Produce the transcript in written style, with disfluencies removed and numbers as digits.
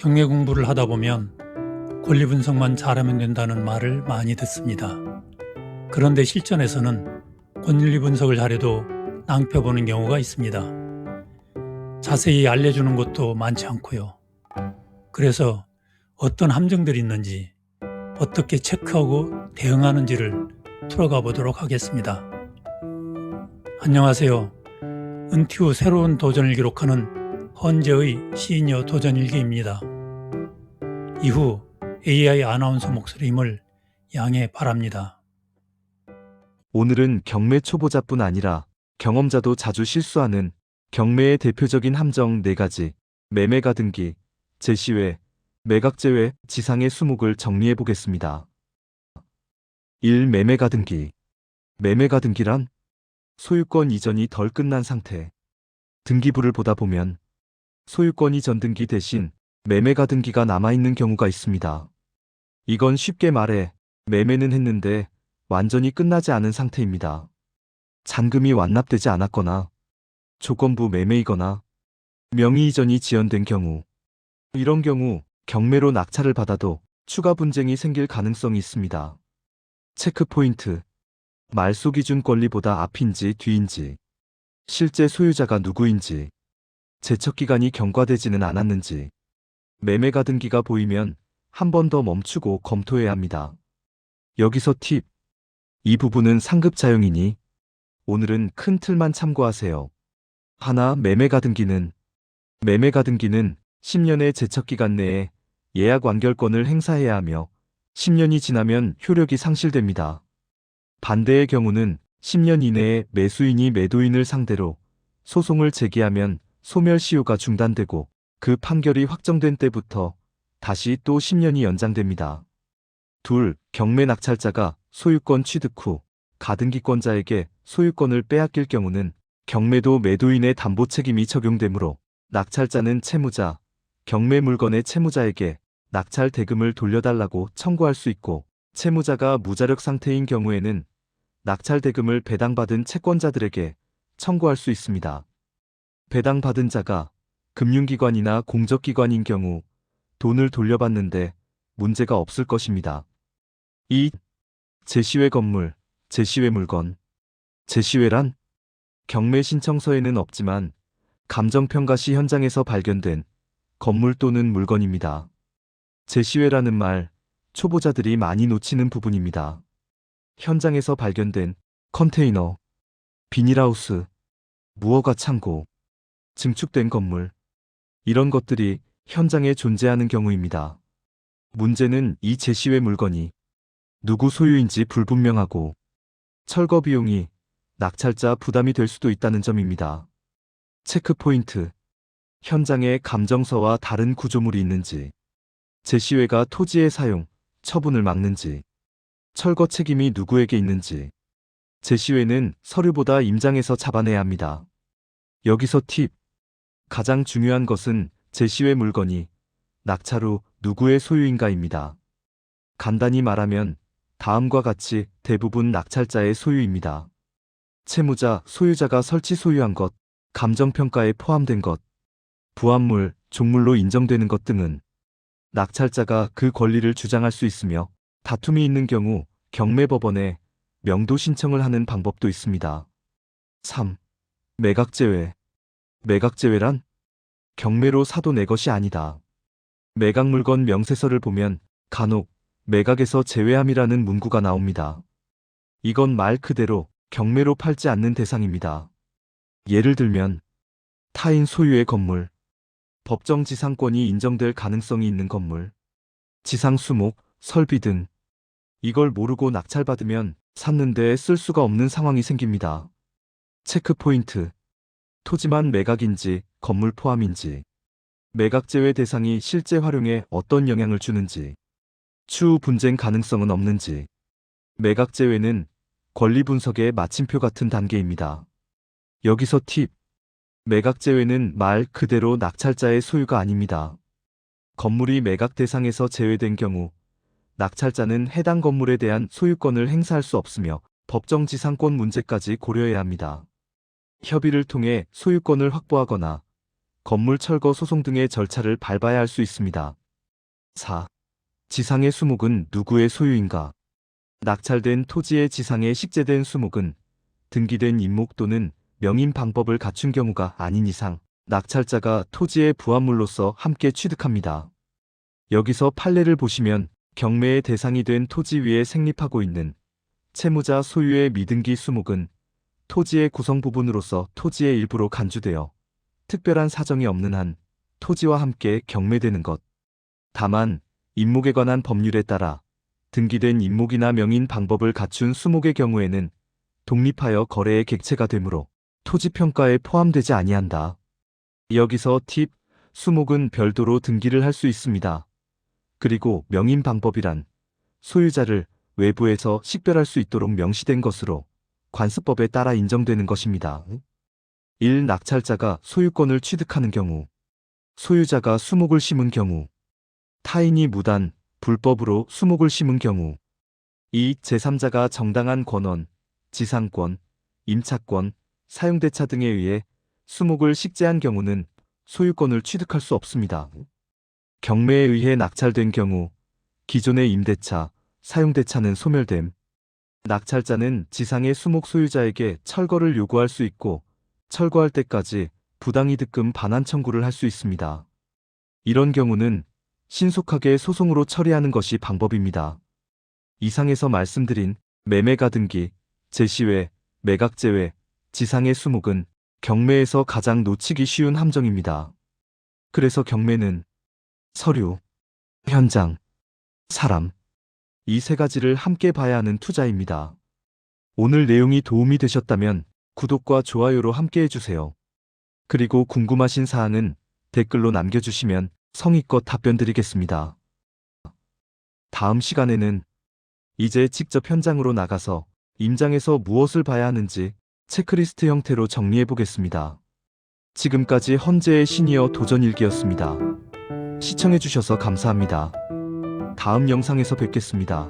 경매 공부를 하다 보면 권리 분석만 잘하면 된다는 말을 많이 듣습니다. 그런데 실전에서는 권리 분석을 잘해도 낭패 보는 경우가 있습니다. 자세히 알려주는 것도 많지 않고요. 그래서 어떤 함정들이 있는지, 어떻게 체크하고 대응하는지를 풀어가 보도록 하겠습니다. 안녕하세요. 은퇴 후 새로운 도전을 기록하는 헌재의 시니어 도전일기입니다. 이후 AI 아나운서 목소리임을 양해 바랍니다. 오늘은 경매 초보자뿐 아니라 경험자도 자주 실수하는 경매의 대표적인 함정 4가지, 매매 가등기, 제시외, 매각 제외, 지상의 수목을 정리해 보겠습니다. 1. 매매 가등기. 매매 가등기란 소유권 이전이 덜 끝난 상태. 등기부를 보다 보면 소유권 이전 등기 대신 매매 가등기가 남아있는 경우가 있습니다. 이건 쉽게 말해 매매는 했는데 완전히 끝나지 않은 상태입니다. 잔금이 완납되지 않았거나 조건부 매매이거나 명의 이전이 지연된 경우, 이런 경우 경매로 낙찰을 받아도 추가 분쟁이 생길 가능성이 있습니다. 체크 포인트. 말소 기준 권리보다 앞인지 뒤인지, 실제 소유자가 누구인지, 제척 기간이 경과되지는 않았는지, 매매 가등기가 보이면 한 번 더 멈추고 검토해야 합니다. 여기서 팁. 이 부분은 상급자용이니 오늘은 큰 틀만 참고하세요. 하나, 매매 가등기는 10년의 제척 기간 내에 예약 완결권을 행사해야 하며 10년이 지나면 효력이 상실됩니다. 반대의 경우는 10년 이내에 매수인이 매도인을 상대로 소송을 제기하면 소멸시효가 중단되고 그 판결이 확정된 때부터 다시 또 10년이 연장됩니다. 둘, 경매 낙찰자가 소유권 취득 후 가등기권자에게 소유권을 빼앗길 경우는 경매도 매도인의 담보 책임이 적용되므로 낙찰자는 채무자, 경매 물건의 채무자에게 낙찰 대금을 돌려달라고 청구할 수 있고, 채무자가 무자력 상태인 경우에는 낙찰 대금을 배당받은 채권자들에게 청구할 수 있습니다. 배당받은 자가 금융기관이나 공적기관인 경우 돈을 돌려받는데 문제가 없을 것입니다. 2. 제시외 건물, 제시외 물건. 제시외란 경매 신청서에는 없지만 감정평가 시 현장에서 발견된 건물 또는 물건입니다. 제시외라는 말, 초보자들이 많이 놓치는 부분입니다. 현장에서 발견된 컨테이너, 비닐하우스, 무허가 창고, 증축된 건물, 이런 것들이 현장에 존재하는 경우입니다. 문제는 이 제시외 물건이 누구 소유인지 불분명하고 철거 비용이 낙찰자 부담이 될 수도 있다는 점입니다. 체크 포인트. 현장에 감정서와 다른 구조물이 있는지, 제시외가 토지의 사용, 처분을 막는지, 철거 책임이 누구에게 있는지, 제시외는 서류보다 임장에서 잡아내야 합니다. 여기서 팁. 가장 중요한 것은 제시외 물건이 낙찰 후 누구의 소유인가입니다. 간단히 말하면 다음과 같이 대부분 낙찰자의 소유입니다. 채무자, 소유자가 설치 소유한 것, 감정평가에 포함된 것, 부합물, 종물로 인정되는 것 등은 낙찰자가 그 권리를 주장할 수 있으며 다툼이 있는 경우 경매법원에 명도 신청을 하는 방법도 있습니다. 3. 매각 제외. 매각 제외란 경매로 사도 내 것이 아니다. 매각 물건 명세서를 보면 간혹 매각에서 제외함이라는 문구가 나옵니다. 이건 말 그대로 경매로 팔지 않는 대상입니다. 예를 들면 타인 소유의 건물, 법정 지상권이 인정될 가능성이 있는 건물, 지상 수목, 설비 등. 이걸 모르고 낙찰받으면 샀는데 쓸 수가 없는 상황이 생깁니다. 체크 포인트. 토지만 매각인지 건물 포함인지, 매각 제외 대상이 실제 활용에 어떤 영향을 주는지, 추후 분쟁 가능성은 없는지. 매각 제외는 권리 분석의 마침표 같은 단계입니다. 여기서 팁. 매각 제외는 말 그대로 낙찰자의 소유가 아닙니다. 건물이 매각 대상에서 제외된 경우 낙찰자는 해당 건물에 대한 소유권을 행사할 수 없으며 법정 지상권 문제까지 고려해야 합니다. 협의를 통해 소유권을 확보하거나 건물 철거 소송 등의 절차를 밟아야 할 수 있습니다. 4. 지상의 수목은 누구의 소유인가? 낙찰된 토지의 지상에 식재된 수목은 등기된 임목 또는 명인 방법을 갖춘 경우가 아닌 이상 낙찰자가 토지의 부합물로서 함께 취득합니다. 여기서 판례를 보시면 경매의 대상이 된 토지 위에 생립하고 있는 채무자 소유의 미등기 수목은 토지의 구성 부분으로서 토지의 일부로 간주되어 특별한 사정이 없는 한 토지와 함께 경매되는 것. 다만 임목에 관한 법률에 따라 등기된 임목이나 명인 방법을 갖춘 수목의 경우에는 독립하여 거래의 객체가 되므로 토지 평가에 포함되지 아니한다. 여기서 팁, 수목은 별도로 등기를 할 수 있습니다. 그리고 명인 방법이란 소유자를 외부에서 식별할 수 있도록 명시된 것으로 관습법에 따라 인정되는 것입니다. 1. 낙찰자가 소유권을 취득하는 경우, 소유자가 수목을 심은 경우, 타인이 무단, 불법으로 수목을 심은 경우, 2. 제3자가 정당한 권원, 지상권, 임차권, 사용대차 등에 의해 수목을 식재한 경우는 소유권을 취득할 수 없습니다. 경매에 의해 낙찰된 경우, 기존의 임대차, 사용대차는 소멸됨. 낙찰자는 지상의 수목 소유자에게 철거를 요구할 수 있고, 철거할 때까지 부당이득금 반환 청구를 할 수 있습니다. 이런 경우는 신속하게 소송으로 처리하는 것이 방법입니다. 이상에서 말씀드린 매매가등기, 제시외, 매각제외, 지상의 수목은 경매에서 가장 놓치기 쉬운 함정입니다. 그래서 경매는 서류, 현장, 사람, 이 세 가지를 함께 봐야 하는 투자입니다. 오늘 내용이 도움이 되셨다면 구독과 좋아요로 함께 해주세요. 그리고 궁금하신 사항은 댓글로 남겨주시면 성의껏 답변 드리겠습니다. 다음 시간에는 이제 직접 현장으로 나가서 임장에서 무엇을 봐야 하는지 체크리스트 형태로 정리해 보겠습니다. 지금까지 헌재의 시니어 도전일기였습니다. 시청해주셔서 감사합니다. 다음 영상에서 뵙겠습니다.